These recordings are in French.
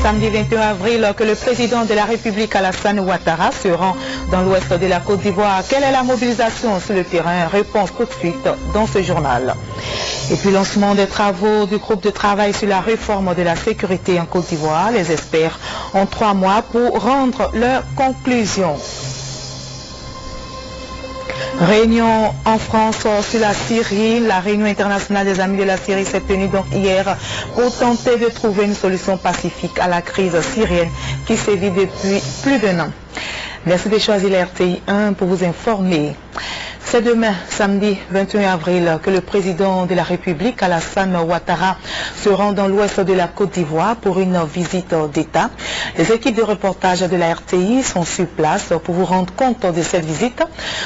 samedi 21 avril que le président de la République Alassane Ouattara se rend dans l'ouest de la Côte d'Ivoire. Quelle est la mobilisation sur le terrain? Réponse tout de suite dans ce journal. Et puis lancement des travaux du groupe de travail sur la réforme de la sécurité en Côte d'Ivoire. Les experts ont 3 mois pour rendre leurs conclusions. Réunion en France sur la Syrie. La réunion internationale des amis de la Syrie s'est tenue donc hier pour tenter de trouver une solution pacifique à la crise syrienne qui sévit depuis plus d'1 an. Merci de choisir la RTI 1 pour vous informer. C'est demain, samedi 21 avril, que le président de la République, Alassane Ouattara, se rend dans l'ouest de la Côte d'Ivoire pour une visite d'État. Les équipes de reportage de la RTI sont sur place pour vous rendre compte de cette visite.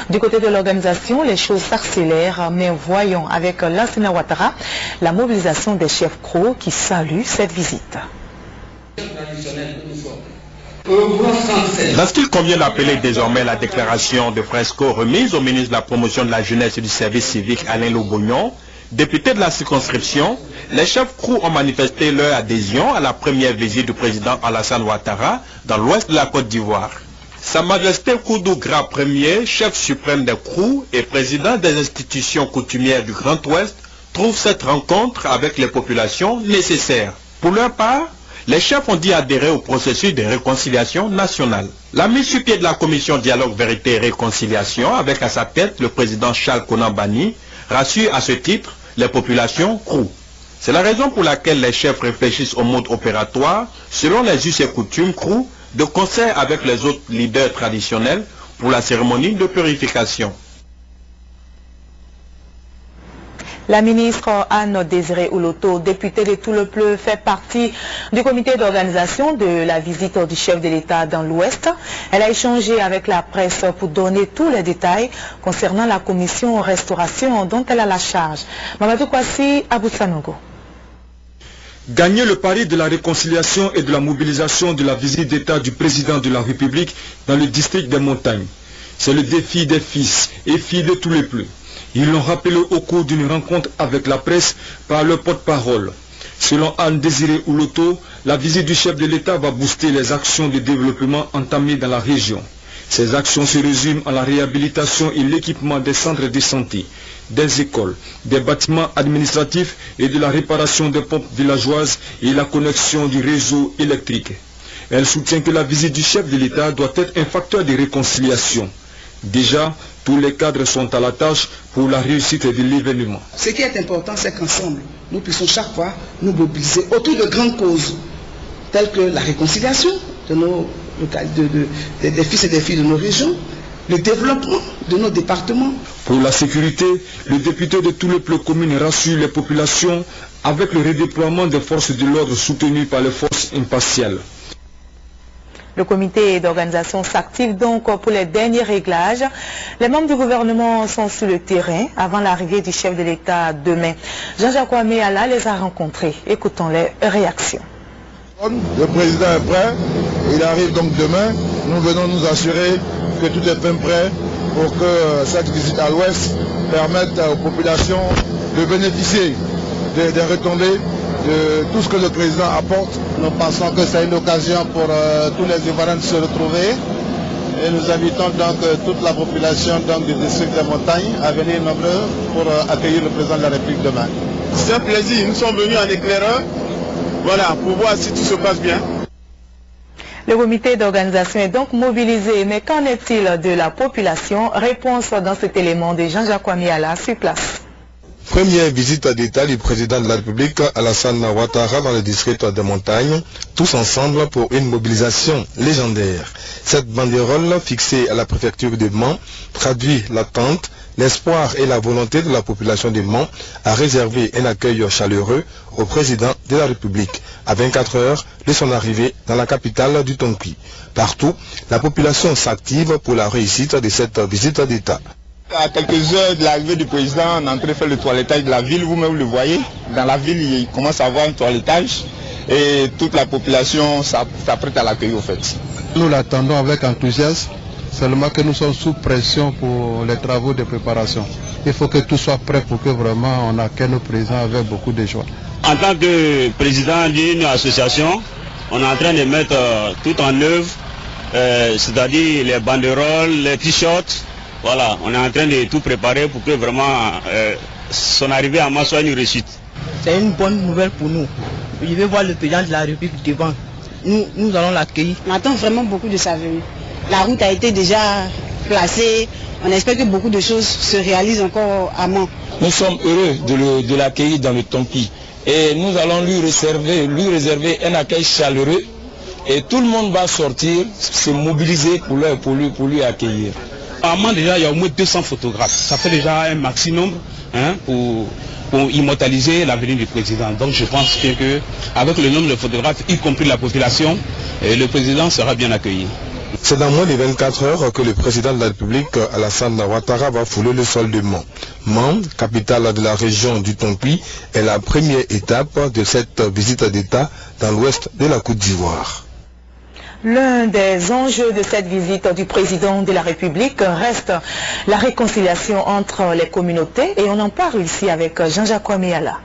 Du côté de l'organisation, les choses s'accélèrent, mais voyons avec Alassane Ouattara la mobilisation des chefs CRO qui saluent cette visite. Reste-t-il convient d'appeler désormais la déclaration de Fresco remise au ministre de la Promotion de la Jeunesse et du Service Civique Alain Lobognon, député de la circonscription, les chefs CRO ont manifesté leur adhésion à la première visite du président Alassane Ouattara dans l'ouest de la Côte d'Ivoire. Sa Majesté Koudou Gra Ier, chef suprême des CRO et président des institutions coutumières du Grand Ouest, trouve cette rencontre avec les populations nécessaire. Pour leur part, les chefs ont dit adhérer au processus de réconciliation nationale. La mise sur pied de la commission Dialogue, Vérité et Réconciliation, avec à sa tête le président Charles Konan Banny, rassure à ce titre les populations CRO. C'est la raison pour laquelle les chefs réfléchissent au mode opératoire, selon les us et coutumes CRO, de concert avec les autres leaders traditionnels pour la cérémonie de purification. La ministre Anne-Désirée Oloto, députée de Tout-le-Pleu, fait partie du comité d'organisation de la visite du chef de l'État dans l'Ouest. Elle a échangé avec la presse pour donner tous les détails concernant la commission restauration dont elle a la charge. Mamadou Kwasi, Aboussanogo. Gagner le pari de la réconciliation et de la mobilisation de la visite d'État du président de la République dans le district des montagnes. C'est le défi des fils et filles de Tout-le-Pleu. Ils l'ont rappelé au cours d'une rencontre avec la presse par le porte-parole. Selon Anne-Désirée Oloto, la visite du chef de l'État va booster les actions de développement entamées dans la région. Ces actions se résument en la réhabilitation et l'équipement des centres de santé, des écoles, des bâtiments administratifs et de la réparation des pompes villageoises et la connexion du réseau électrique. Elle soutient que la visite du chef de l'État doit être un facteur de réconciliation. Déjà, tous les cadres sont à la tâche pour la réussite de l'événement. Ce qui est important, c'est qu'ensemble, nous puissions chaque fois nous mobiliser autour de grandes causes, telles que la réconciliation des fils et des filles de nos régions, le développement de nos départements. Pour la sécurité, le député de Tout-le-Pleu commune rassure les populations avec le redéploiement des forces de l'ordre soutenues par les forces impartiales. Le comité d'organisation s'active donc pour les derniers réglages. Les membres du gouvernement sont sur le terrain avant l'arrivée du chef de l'État demain. Jean-Jacques Ouaméala les a rencontrés. Écoutons les réactions. Le président est prêt. Il arrive donc demain. Nous venons nous assurer que tout est bien prêt pour que cette visite à l'Ouest permette aux populations de bénéficier des retombées de tout ce que le président apporte. Nous pensons que c'est une occasion pour tous les Ivoiriens de se retrouver et nous invitons donc toute la population du district des montagnes à venir nombreux pour accueillir le président de la République demain. C'est un plaisir, nous sommes venus en éclaireur, voilà, pour voir si tout se passe bien. Le comité d'organisation est donc mobilisé, mais qu'en est-il de la population? Réponse dans cet élément de Jean-Jacques Ouaméala sur place. Première visite d'État du président de la République Alassane Ouattara dans le district des montagnes, tous ensemble pour une mobilisation légendaire. Cette banderole fixée à la préfecture de Mans traduit l'attente, l'espoir et la volonté de la population de Mans à réserver un accueil chaleureux au président de la République à 24 heures de son arrivée dans la capitale du Tonki. Partout, la population s'active pour la réussite de cette visite d'État. À quelques heures de l'arrivée du président, on est en train de faire le toilettage de la ville, vous-même le voyez. Dans la ville, il commence à avoir un toilettage et toute la population s'apprête à l'accueillir au fait. Nous l'attendons avec enthousiasme, seulement que nous sommes sous pression pour les travaux de préparation. Il faut que tout soit prêt pour que vraiment on accueille nos présidents avec beaucoup de joie. En tant que président d'une association, On est en train de mettre tout en œuvre, c'est-à-dire les banderoles, les t-shirts. Voilà, on est en train de tout préparer pour que vraiment son arrivée à Mans soit une réussite. C'est une bonne nouvelle pour nous. Je vais voir le président de la République devant. Nous allons l'accueillir. On attend vraiment beaucoup de sa venue. La route a été déjà placée. On espère que beaucoup de choses se réalisent encore à Mans. Nous sommes heureux de l'accueillir dans le Tompi. Et nous allons lui réserver un accueil chaleureux. Et tout le monde va sortir, se mobiliser pour lui accueillir. À Mans, déjà, il y a au moins 200 photographes. Ça fait déjà un maximum pour immortaliser la venue du président. Donc je pense qu'avec le nombre de photographes, y compris la population, le président sera bien accueilli. C'est dans moins de 24 heures que le président de la République, Alassane Ouattara, va fouler le sol de Mans. Mans, capitale de la région du Tompi, est la première étape de cette visite d'État dans l'ouest de la Côte d'Ivoire. L'un des enjeux de cette visite du président de la République reste la réconciliation entre les communautés et on en parle ici avec Jean-Jacques Ouamiala.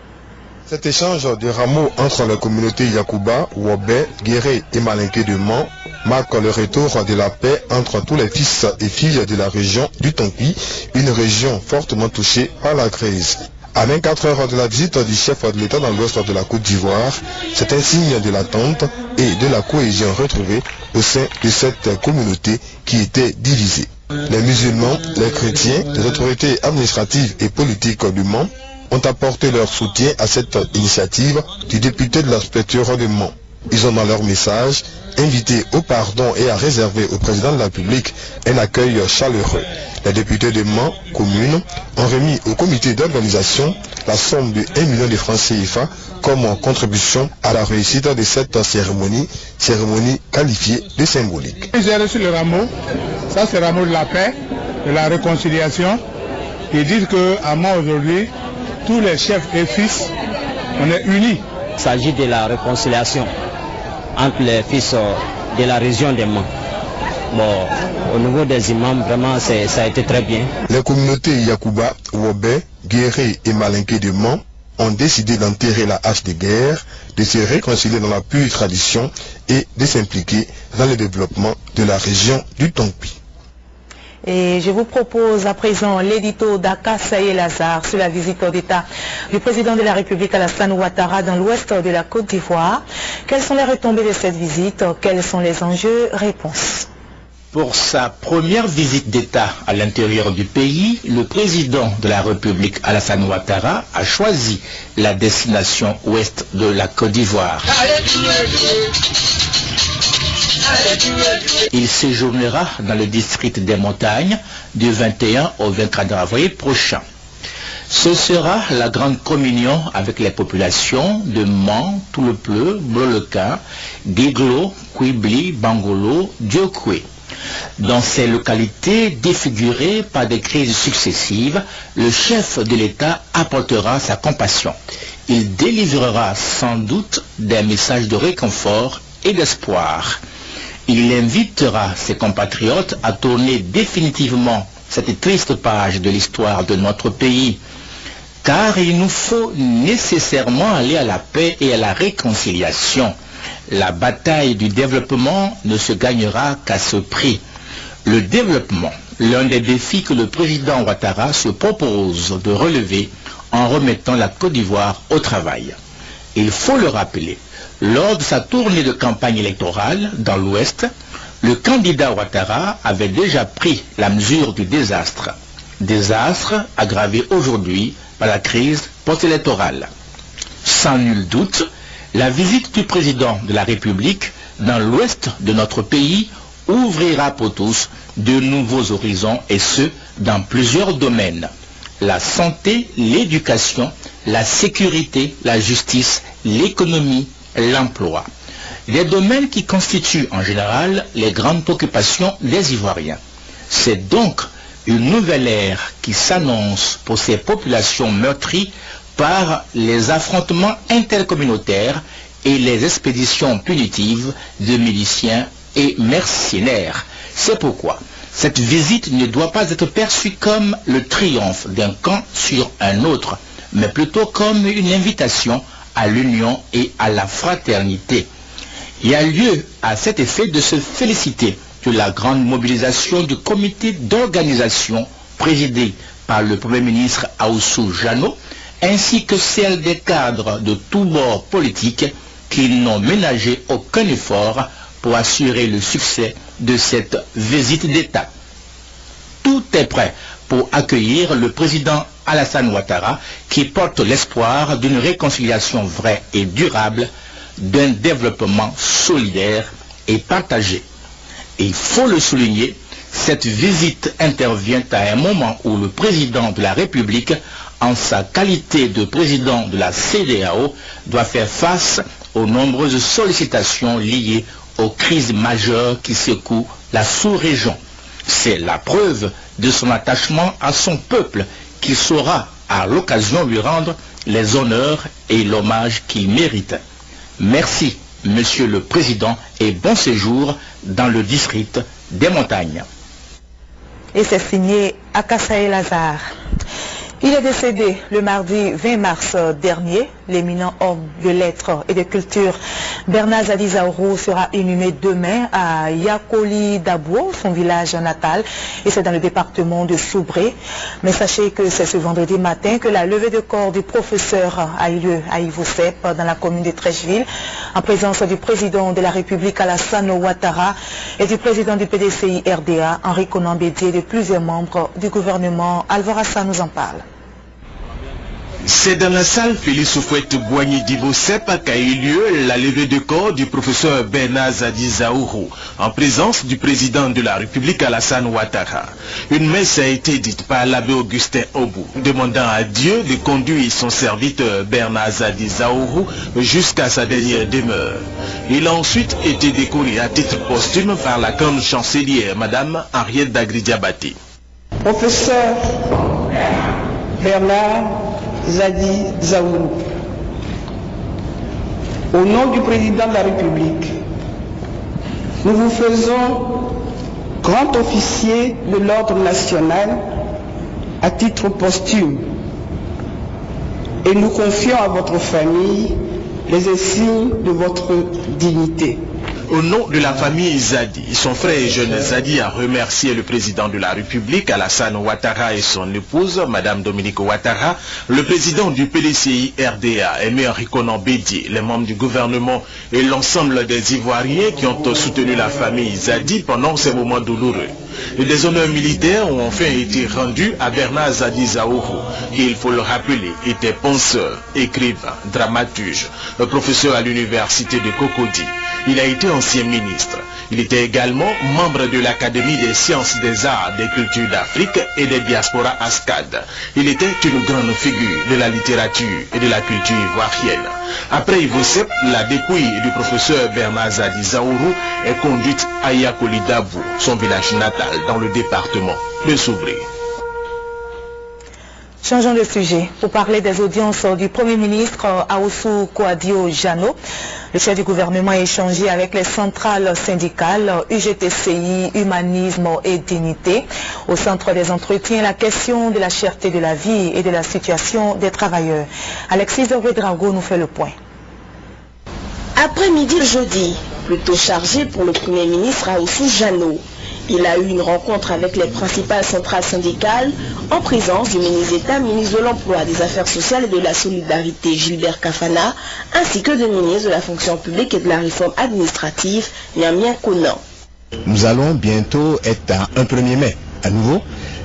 Cet échange de rameaux entre les communautés Yakuba, Wobé, Guéré et Malinké de Mans marque le retour de la paix entre tous les fils et filles de la région du Tompi, une région fortement touchée par la crise. À 24 heures de la visite du chef de l'État dans l'ouest de la Côte d'Ivoire, c'est un signe de l'attente et de la cohésion retrouvée au sein de cette communauté qui était divisée. Les musulmans, les chrétiens, les autorités administratives et politiques du Mans ont apporté leur soutien à cette initiative du député de la préfecture de Mans. Ils ont dans leur message invité au pardon et à réserver au président de la République un accueil chaleureux. Les députés de Mans, commune, ont remis au comité d'organisation la somme de 1 million de francs CFA comme contribution à la réussite de cette cérémonie qualifiée de symbolique. J'ai reçu le rameau, ça c'est le rameau de la paix, de la réconciliation. Ils disent qu'à Mans aujourd'hui, tous les chefs et fils, on est unis. Il s'agit de la réconciliation entre les fils de la région de Mans. Bon, au niveau des imams, vraiment, ça a été très bien. Les communautés Yakuba, Wobé, Guéré et Malinké de Mans ont décidé d'enterrer la hache de guerre, de se réconcilier dans la pure tradition et de s'impliquer dans le développement de la région du Tompi. Et je vous propose à présent l'édito d'Aka Saye Lazare sur la visite d'État du président de la République Alassane Ouattara dans l'ouest de la Côte d'Ivoire. Quelles sont les retombées de cette visite? Quels sont les enjeux? Réponse. Pour sa première visite d'État à l'intérieur du pays, le président de la République Alassane Ouattara a choisi la destination ouest de la Côte d'Ivoire. Il séjournera dans le district des montagnes du 21 au 24 avril prochain. Ce sera la grande communion avec les populations de Mans, Toulepleu, Blolequin, Guéglo, Quibli, Bangolo, Diokwe. Dans ces localités défigurées par des crises successives, le chef de l'État apportera sa compassion. Il délivrera sans doute des messages de réconfort et d'espoir. Il invitera ses compatriotes à tourner définitivement cette triste page de l'histoire de notre pays. Car il nous faut nécessairement aller à la paix et à la réconciliation. La bataille du développement ne se gagnera qu'à ce prix. Le développement, l'un des défis que le président Ouattara se propose de relever en remettant la Côte d'Ivoire au travail. Il faut le rappeler, lors de sa tournée de campagne électorale dans l'Ouest, le candidat Ouattara avait déjà pris la mesure du désastre. Désastre aggravé aujourd'hui par la crise post-électorale. Sans nul doute, la visite du président de la République dans l'ouest de notre pays ouvrira pour tous de nouveaux horizons et ce, dans plusieurs domaines. La santé, l'éducation, la sécurité, la justice, l'économie, l'emploi. Des domaines qui constituent en général les grandes préoccupations des Ivoiriens. C'est donc une nouvelle ère qui s'annonce pour ces populations meurtries par les affrontements intercommunautaires et les expéditions punitives de miliciens et mercenaires. C'est pourquoi cette visite ne doit pas être perçue comme le triomphe d'un camp sur un autre, mais plutôt comme une invitation à l'union et à la fraternité. Il y a lieu à cet effet de se féliciter de la grande mobilisation du comité d'organisation présidé par le Premier ministre Ahoussou Jano, ainsi que celle des cadres de tous bords politiques qui n'ont ménagé aucun effort pour assurer le succès de cette visite d'État. Tout est prêt pour accueillir le président Alassane Ouattara qui porte l'espoir d'une réconciliation vraie et durable, d'un développement solidaire et partagé. Et il faut le souligner, cette visite intervient à un moment où le président de la République, en sa qualité de président de la CEDEAO, doit faire face aux nombreuses sollicitations liées aux crises majeures qui secouent la sous-région. C'est la preuve de son attachement à son peuple qui saura à l'occasion lui rendre les honneurs et l'hommage qu'il mérite. Merci, Monsieur le Président, et bon séjour dans le district des Montagnes. Et c'est signé Akassae Lazare. Il est décédé le mardi 20 mars dernier. L'éminent homme de lettres et de culture Bernard Zadi Zaourou sera inhumé demain à Yakoli Dabou, son village natal, et c'est dans le département de Soubré. Mais sachez que c'est ce vendredi matin que la levée de corps du professeur a eu lieu à Ivosep, dans la commune de Trècheville, en présence du président de la République Alassane Ouattara et du président du PDCI RDA, Henri Konan Bédié, et de plusieurs membres du gouvernement. Alvarassa nous en parle. C'est dans la salle Félix Houphouët-Boigny d'Ivosep qu'a eu lieu la levée de corps du professeur Bernard Zadi Zaourou, en présence du président de la République Alassane Ouattara. Une messe a été dite par l'abbé Augustin Obou, demandant à Dieu de conduire son serviteur Bernard Zadi Zaourou jusqu'à sa dernière demeure. Il a ensuite été décoré à titre posthume par la grande chancelière, Madame Henriette Dagri-Diabaté. Professeur Bernard Zadi Zaourou, au nom du président de la République, nous vous faisons grand officier de l'ordre national à titre posthume et nous confions à votre famille les insignes de votre dignité. Au nom de la famille Zadi, son frère et jeune Zadi a remercié le président de la République, Alassane Ouattara, et son épouse, Madame Dominique Ouattara, le président du PDCI RDA, Aimé Henri Konan Bédié, les membres du gouvernement et l'ensemble des Ivoiriens qui ont soutenu la famille Zadi pendant ces moments douloureux. Et des honneurs militaires ont enfin été rendus à Bernard Zadi Zaourou, qui, il faut le rappeler, était penseur, écrivain, dramaturge, professeur à l'université de Cocody. Il a été ancien ministre. Il était également membre de l'Académie des sciences, des arts, des cultures d'Afrique et des diasporas ASCAD. Il était une grande figure de la littérature et de la culture ivoirienne. Après Ivosep, la dépouille du professeur Bernard Zadi Zaourou est conduite à Yakoli Dabou, son village natal dans le département de Soubré. Changeons de sujet pour parler des audiences du Premier ministre Ahoussou Kouadio Jano. Le chef du gouvernement a échangé avec les centrales syndicales UGTCI, Humanisme et Dignité. Au centre des entretiens, la question de la cherté de la vie et de la situation des travailleurs. Alexis Drago nous fait le point. Après-midi jeudi, plutôt chargé pour le Premier ministre Ahoussou Jano. Il a eu une rencontre avec les principales centrales syndicales en présence du ministre d'État, ministre de l'Emploi, des Affaires sociales et de la Solidarité, Gilbert Kafana, ainsi que du ministre de la Fonction publique et de la Réforme administrative, Niamien Konan. Nous allons bientôt être à un 1er mai à nouveau.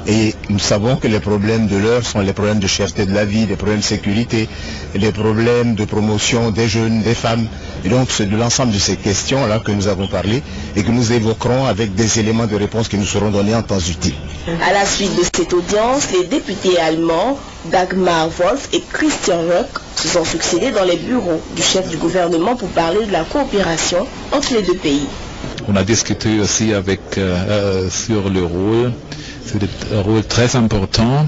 Et nous savons que les problèmes de l'heure sont les problèmes de cherté de la vie, les problèmes de sécurité, les problèmes de promotion des jeunes, des femmes. Et donc c'est de l'ensemble de ces questions-là que nous avons parlé et que nous évoquerons avec des éléments de réponse qui nous seront donnés en temps utile. À la suite de cette audience, les députés allemands Dagmar Wolf et Christian Rock se sont succédés dans les bureaux du chef du gouvernement pour parler de la coopération entre les deux pays. On a discuté aussi avec, sur le rôle. C'est un rôle très important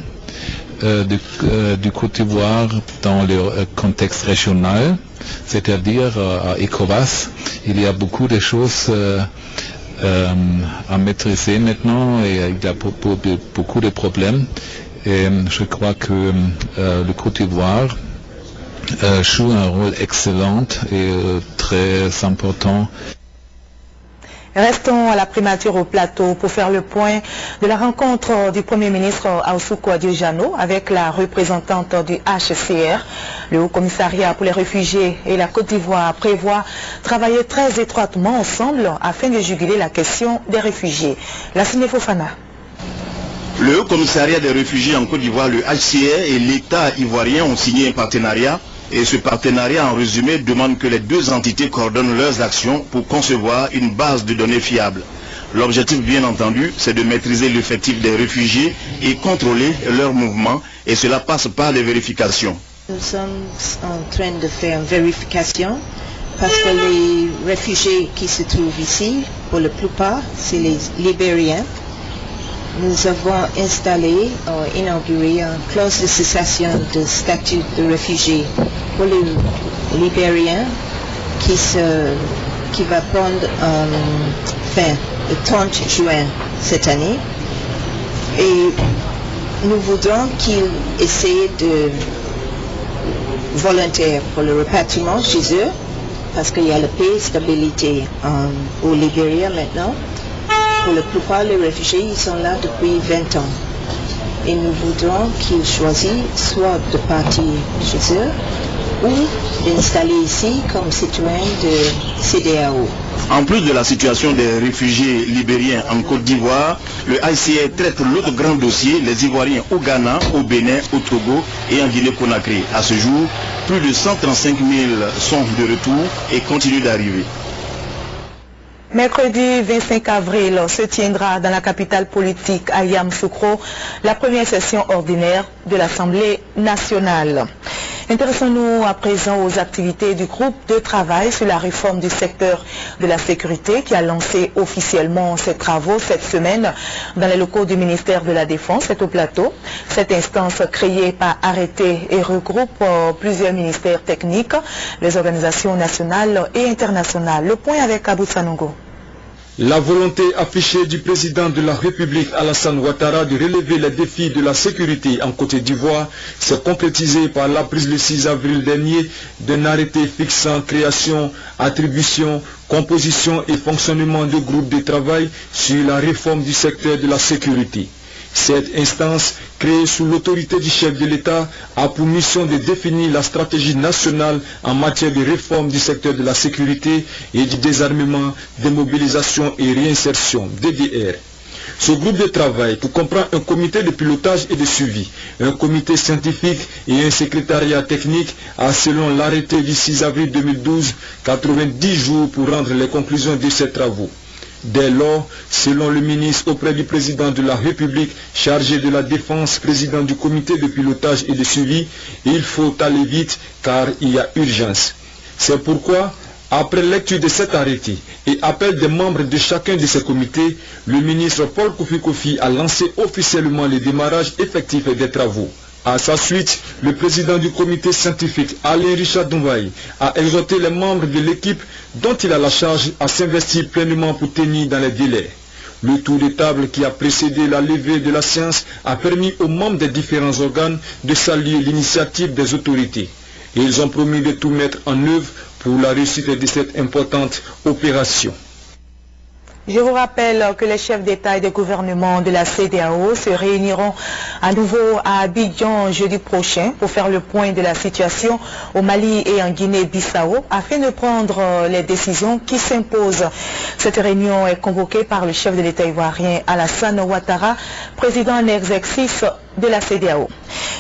du Côte d'Ivoire dans le contexte régional, c'est-à-dire à ECOWAS. Il y a beaucoup de choses à maîtriser maintenant et il y a beaucoup de problèmes. Et je crois que le Côte d'Ivoire joue un rôle excellent et très important. Restons à la primature au plateau pour faire le point de la rencontre du Premier ministre Aoussoukou Diojano avec la représentante du HCR. Le Haut Commissariat pour les réfugiés et la Côte d'Ivoire prévoit travailler très étroitement ensemble afin de juguler la question des réfugiés. La Fofana. Le Haut Commissariat des réfugiés en Côte d'Ivoire, le HCR et l'État ivoirien ont signé un partenariat. Et ce partenariat, en résumé, demande que les deux entités coordonnent leurs actions pour concevoir une base de données fiable. L'objectif, bien entendu, c'est de maîtriser l'effectif des réfugiés et contrôler leurs mouvements, et cela passe par les vérifications. Nous sommes en train de faire une vérification parce que les réfugiés qui se trouvent ici, pour la plupart, c'est les Libériens. Nous avons installé ou inauguré une clause de cessation de statut de réfugié pour les Libériens qui va prendre fin le 30 juin cette année. Et nous voudrons qu'ils essaient de volontaire pour le rapatriement chez eux, parce qu'il y a la paix et stabilité au Libéria maintenant. Pour la plupart des réfugiés, ils sont là depuis 20 ans. Et nous voudrons qu'ils choisissent soit de partir chez eux ou d'installer ici comme citoyens de CEDEAO. En plus de la situation des réfugiés libériens en Côte d'Ivoire, le HCR traite l'autre grand dossier, les Ivoiriens au Ghana, au Bénin, au Togo et en Guinée-Conakry. À ce jour, plus de 135 000 sont de retour et continuent d'arriver. Mercredi 25 avril se tiendra dans la capitale politique à Yamoussoukro la première session ordinaire de l'Assemblée nationale. Intéressons-nous à présent aux activités du groupe de travail sur la réforme du secteur de la sécurité qui a lancé officiellement ses travaux cette semaine dans les locaux du ministère de la Défense, c'est au plateau. Cette instance créée par arrêté et regroupe plusieurs ministères techniques, les organisations nationales et internationales. Le point avec Abou Sanongo. La volonté affichée du président de la République Alassane Ouattara de relever les défis de la sécurité en Côte d'Ivoire s'est concrétisée par la prise le 6 avril dernier d'un arrêté fixant création, attribution, composition et fonctionnement de groupes de travail sur la réforme du secteur de la sécurité. Cette instance, créée sous l'autorité du chef de l'État, a pour mission de définir la stratégie nationale en matière de réforme du secteur de la sécurité et du désarmement, démobilisation et réinsertion, DDR. Ce groupe de travail, qui comprend un comité de pilotage et de suivi, un comité scientifique et un secrétariat technique, a, selon l'arrêté du 6 avril 2012, 90 jours pour rendre les conclusions de ces travaux. Dès lors, selon le ministre auprès du président de la République chargé de la défense, président du comité de pilotage et de suivi, il faut aller vite car il y a urgence. C'est pourquoi, après lecture de cet arrêté et appel des membres de chacun de ces comités, le ministre Paul Kofi Kofi a lancé officiellement le démarrage effectif des travaux. À sa suite, le président du comité scientifique, Alain Richard Doumbouya, a exhorté les membres de l'équipe dont il a la charge à s'investir pleinement pour tenir dans les délais. Le tour de table qui a précédé la levée de la séance a permis aux membres des différents organes de saluer l'initiative des autorités. Et ils ont promis de tout mettre en œuvre pour la réussite de cette importante opération. Je vous rappelle que les chefs d'État et de gouvernement de la CEDEAO se réuniront à nouveau à Abidjan jeudi prochain pour faire le point de la situation au Mali et en Guinée-Bissau afin de prendre les décisions qui s'imposent. Cette réunion est convoquée par le chef de l'État ivoirien Alassane Ouattara, président en exercice de la CEDEAO.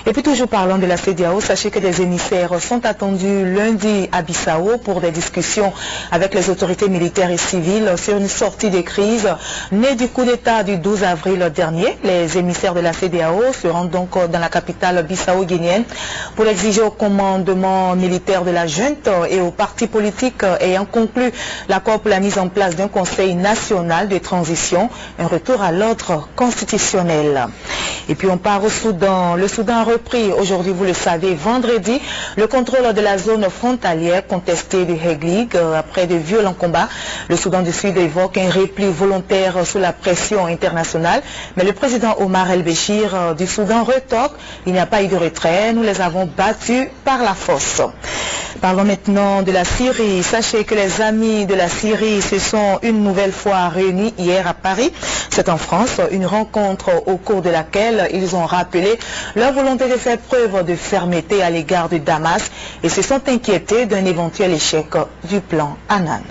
Et puis toujours parlant de la CEDEAO, sachez que des émissaires sont attendus lundi à Bissau pour des discussions avec les autorités militaires et civiles sur une sortie de crise née du coup d'État du 12 avril dernier. Les émissaires de la CEDEAO se rendent donc dans la capitale bissau-guinéenne pour exiger au commandement militaire de la junte et aux partis politiques ayant conclu l'accord pour la mise en place d'un conseil national de transition, un retour à l'ordre constitutionnel. Et puis on part au Soudan. Le Soudan a repris aujourd'hui, vous le savez, vendredi, le contrôle de la zone frontalière contestée du Heglig après de violents combats. Le Soudan du Sud évoque un repli volontaire sous la pression internationale. Mais le président Omar el-Béchir du Soudan rétorque, il n'y a pas eu de retrait, nous les avons battus par la force. Parlons maintenant de la Syrie. Sachez que les amis de la Syrie se sont une nouvelle fois réunis hier à Paris. C'est en France, une rencontre au cours de laquelle ils ont rappelé leur volonté de faire preuve de fermeté à l'égard de Damas et se sont inquiétés d'un éventuel échec du plan Annan.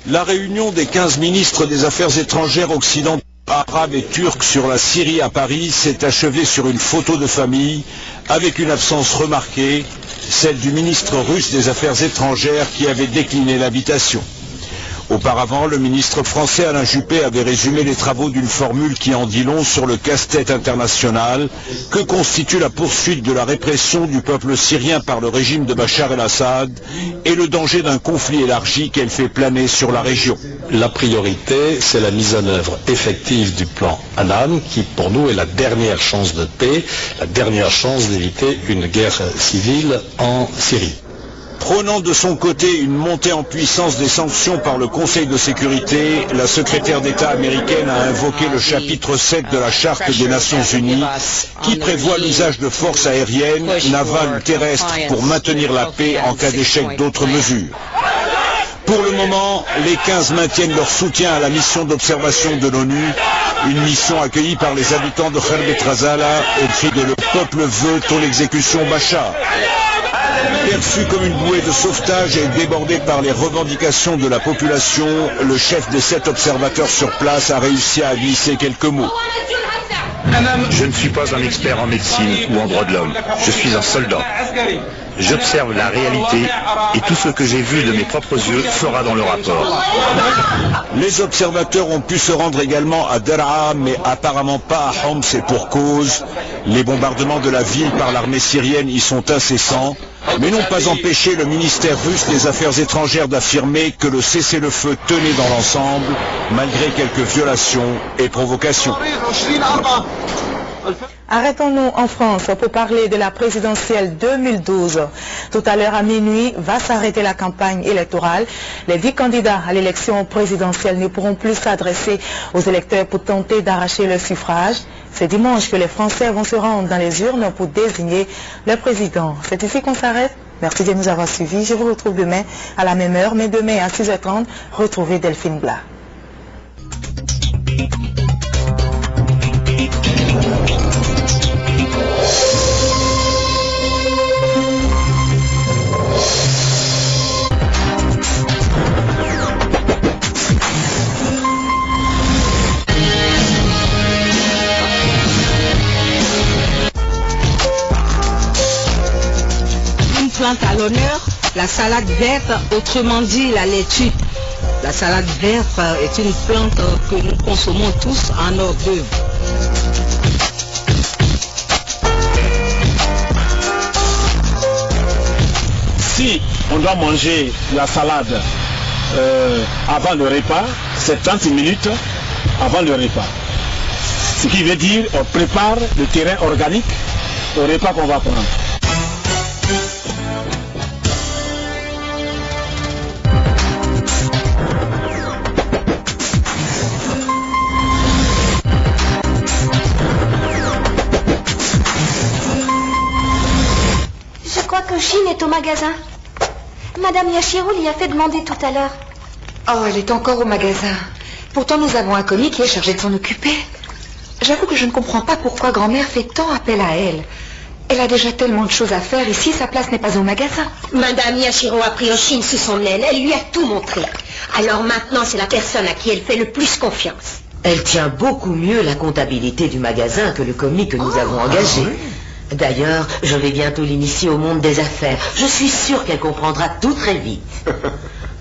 La réunion des 15 ministres des Affaires étrangères occidentales, arabes et turcs sur la Syrie à Paris s'est achevée sur une photo de famille avec une absence remarquée, celle du ministre russe des Affaires étrangères qui avait décliné l'invitation. Auparavant, le ministre français Alain Juppé avait résumé les travaux d'une formule qui en dit long sur le casse-tête international que constitue la poursuite de la répression du peuple syrien par le régime de Bachar el-Assad et le danger d'un conflit élargi qu'elle fait planer sur la région. La priorité, c'est la mise en œuvre effective du plan Annan qui, pour nous, est la dernière chance de paix, la dernière chance d'éviter une guerre civile en Syrie. Prônant de son côté une montée en puissance des sanctions par le Conseil de sécurité, la secrétaire d'État américaine a invoqué le chapitre 7 de la Charte des Nations Unies qui prévoit l'usage de forces aériennes, navales ou terrestres pour maintenir la paix en cas d'échec d'autres mesures. Pour le moment, les 15 maintiennent leur soutien à la mission d'observation de l'ONU, une mission accueillie par les habitants de Kherbet Razala au cri de « Le peuple veut ton exécution Bachar ». Perçu comme une bouée de sauvetage et débordé par les revendications de la population, le chef des 7 observateurs sur place a réussi à glisser quelques mots. Je ne suis pas un expert en médecine ou en droits de l'homme. Je suis un soldat. J'observe la réalité et tout ce que j'ai vu de mes propres yeux sera dans le rapport. Les observateurs ont pu se rendre également à Daraa, mais apparemment pas à Homs et pour cause. Les bombardements de la ville par l'armée syrienne y sont incessants, mais n'ont pas empêché le ministère russe des Affaires étrangères d'affirmer que le cessez-le-feu tenait dans l'ensemble, malgré quelques violations et provocations. Arrêtons-nous en France pour parler de la présidentielle 2012. Tout à l'heure à minuit va s'arrêter la campagne électorale. Les 10 candidats à l'élection présidentielle ne pourront plus s'adresser aux électeurs pour tenter d'arracher leur suffrage. C'est dimanche que les Français vont se rendre dans les urnes pour désigner le président. C'est ici qu'on s'arrête. Merci de nous avoir suivis. Je vous retrouve demain à la même heure, mais demain à 6h30, retrouvez Delphine Blas. À l'honneur, la salade verte, autrement dit la laitue. La salade verte est une plante que nous consommons tous en hors d'œuvre. Si on doit manger la salade avant le repas, c'est 30 minutes avant le repas. Ce qui veut dire on prépare le terrain organique au repas qu'on va prendre. Chine est au magasin. Madame Yashiro l'y a fait demander tout à l'heure. Oh, elle est encore au magasin. Pourtant, nous avons un commis qui est chargé de s'en occuper. J'avoue que je ne comprends pas pourquoi grand-mère fait tant appel à elle. Elle a déjà tellement de choses à faire ici, sa place n'est pas au magasin. Madame Yashiro a pris Oshine sous son aile, elle lui a tout montré. Alors maintenant, c'est la personne à qui elle fait le plus confiance. Elle tient beaucoup mieux la comptabilité du magasin que le commis que nous avons engagé. Oui. D'ailleurs, je vais bientôt l'initier au monde des affaires. Je suis sûre qu'elle comprendra tout très vite.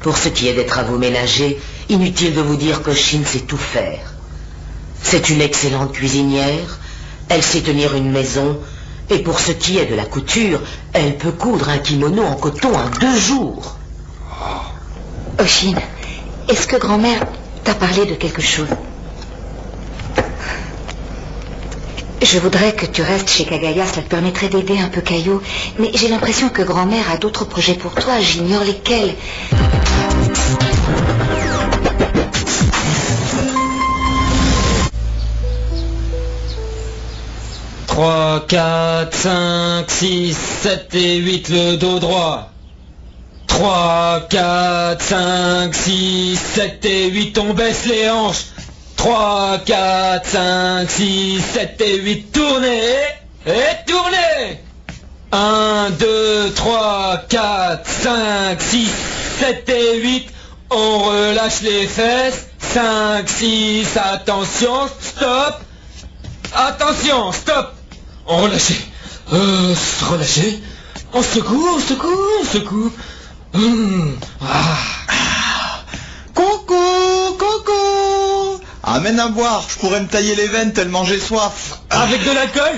Pour ce qui est des travaux ménagers, inutile de vous dire que Chine sait tout faire. C'est une excellente cuisinière, elle sait tenir une maison, et pour ce qui est de la couture, elle peut coudre un kimono en coton en 2 jours. Chine, est-ce que grand-mère t'a parlé de quelque chose? Je voudrais que tu restes chez Kagaya, cela te permettrait d'aider un peu Caillou. Mais j'ai l'impression que grand-mère a d'autres projets pour toi, j'ignore lesquels. 3, 4, 5, 6, 7 et 8, le dos droit. 3, 4, 5, 6, 7 et 8, on baisse les hanches. 3, 4, 5, 6, 7 et 8, tournez et tournez. 1, 2, 3, 4, 5, 6, 7 et 8, on relâche les fesses. 5, 6, attention, stop. Attention, stop. On relâche. Relâchez. On secoue, on secoue, on secoue. Coucou, coucou. Amène à boire, je pourrais me tailler les veines tellement j'ai soif. Avec de l'alcool?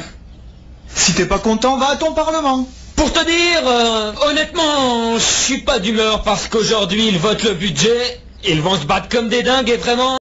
Si t'es pas content, va à ton parlement. Pour te dire, honnêtement, je suis pas d'humeur parce qu'aujourd'hui ils votent le budget. Ils vont se battre comme des dingues et vraiment...